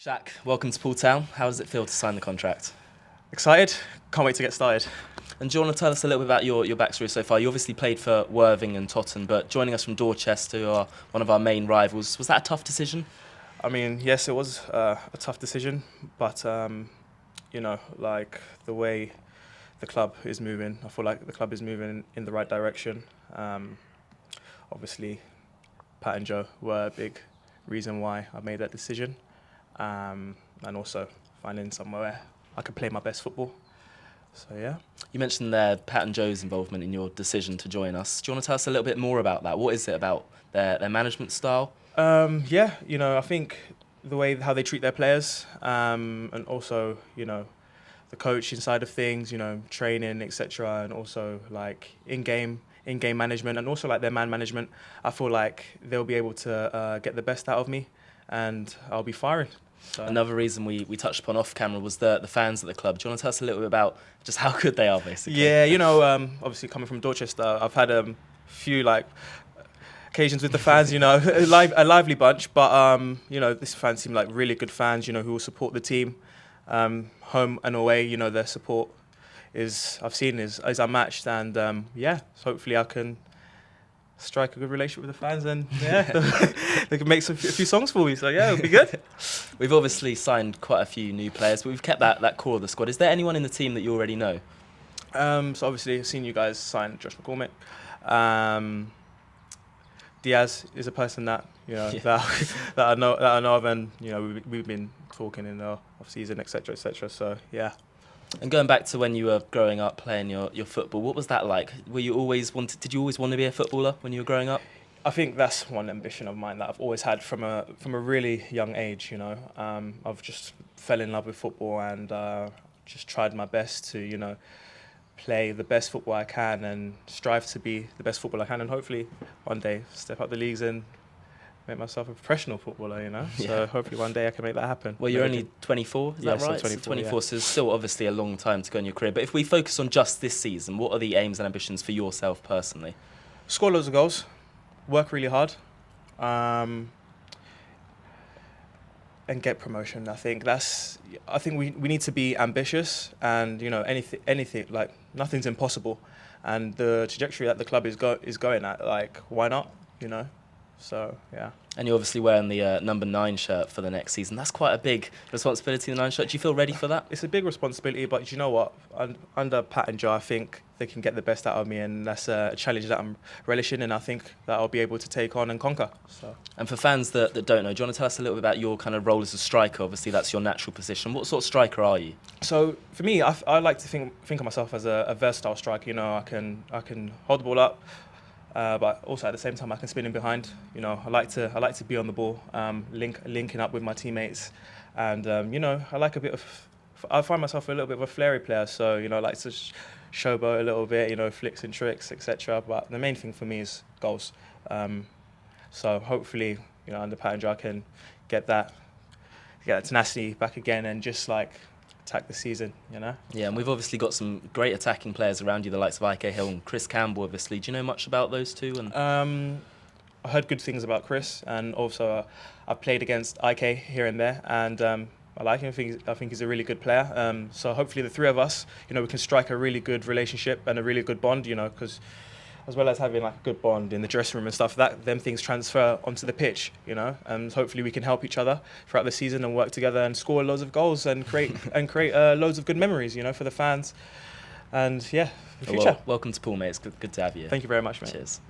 Shaq, welcome to Poole Town. How does it feel to sign the contract? Excited, can't wait to get started. And do you want to tell us a little bit about your backstory so far? You obviously played for Worthing and Totton, but joining us from Dorchester, who are one of our main rivals, was that a tough decision? I mean, yes, it was a tough decision, but like the way the club is moving, I feel like the club is moving in the right direction. Obviously, Pat and Joe were a big reason why I made that decision, and also finding somewhere where I could play my best football. So yeah. You mentioned there Pat and Joe's involvement in your decision to join us. Do you want to tell us a little bit more about that? What is it about their management style? I think the way how they treat their players, and also the coaching side of things, training, etc., and also like in-game management, and also like their man management. I feel like they'll be able to get the best out of me, and I'll be firing. So. Another reason we touched upon off camera was the fans at the club. Do you want to tell us a little bit about just how good they are, basically? Yeah, obviously coming from Dorchester, I've had a few occasions with the fans. A lively bunch, but this fans seem like really good fans. Who will support the team, home and away. Their support is unmatched, and so hopefully I can strike a good relationship with the fans, and they can make a few songs for me. So yeah, it'll be good. We've obviously signed quite a few new players, but we've kept that core of the squad. Is there anyone in the team that you already know? So obviously I've seen you guys sign Josh McCormick. Diaz is a person that that I know of, and we've been talking in the off season, etc., etc. So yeah. And going back to when you were growing up playing your football, what was that like? Did you always want to be a footballer when you were growing up? I think that's one ambition of mine that I've always had from a really young age. I've just fell in love with football, and just tried my best to play the best football I can and strive to be the best footballer I can, and hopefully one day step up the leagues and make myself a professional footballer, Yeah. So hopefully one day I can make that happen. Well, you're only 24, is that right? 24, so it's still obviously a long time to go in your career. But if we focus on just this season, what are the aims and ambitions for yourself personally? Score loads of goals, work really hard, and get promotion. I think we need to be ambitious, and anything like nothing's impossible, and the trajectory that the club is going at, like, why not? So yeah. And you're obviously wearing the number 9 shirt for the next season. That's quite a big responsibility, the 9 shirt. Do you feel ready for that? It's a big responsibility, but you know what? Under Pat and Joe, I think they can get the best out of me, and that's a challenge that I'm relishing, and I think that I'll be able to take on and conquer. So. And for fans that don't know, do you want to tell us a little bit about your kind of role as a striker? Obviously, that's your natural position. What sort of striker are you? So for me, I like to think of myself as a versatile striker. I can hold the ball up. But also at the same time, I can spin in behind. I like to be on the ball, linking up with my teammates, and I like I find myself a little bit of a flary player. So I like to showboat a little bit, flicks and tricks, etc. But the main thing for me is goals. So hopefully, under Pat and Joe, I can get that tenacity back again, and just attack the season, Yeah, and we've obviously got some great attacking players around you, the likes of Ike Hill and Chris Campbell, obviously. Do you know much about those two? And I heard good things about Chris, and also I've played against Ike here and there, and I like him. I think he's a really good player. So hopefully the three of us, we can strike a really good relationship and a really good bond, because as well as having a good bond in the dressing room and stuff, them things transfer onto the pitch, and hopefully we can help each other throughout the season and work together and score loads of goals and create loads of good memories, for the fans, and the future. Well, welcome to Poole, mate. It's good to have you. Thank you very much, mate. Cheers.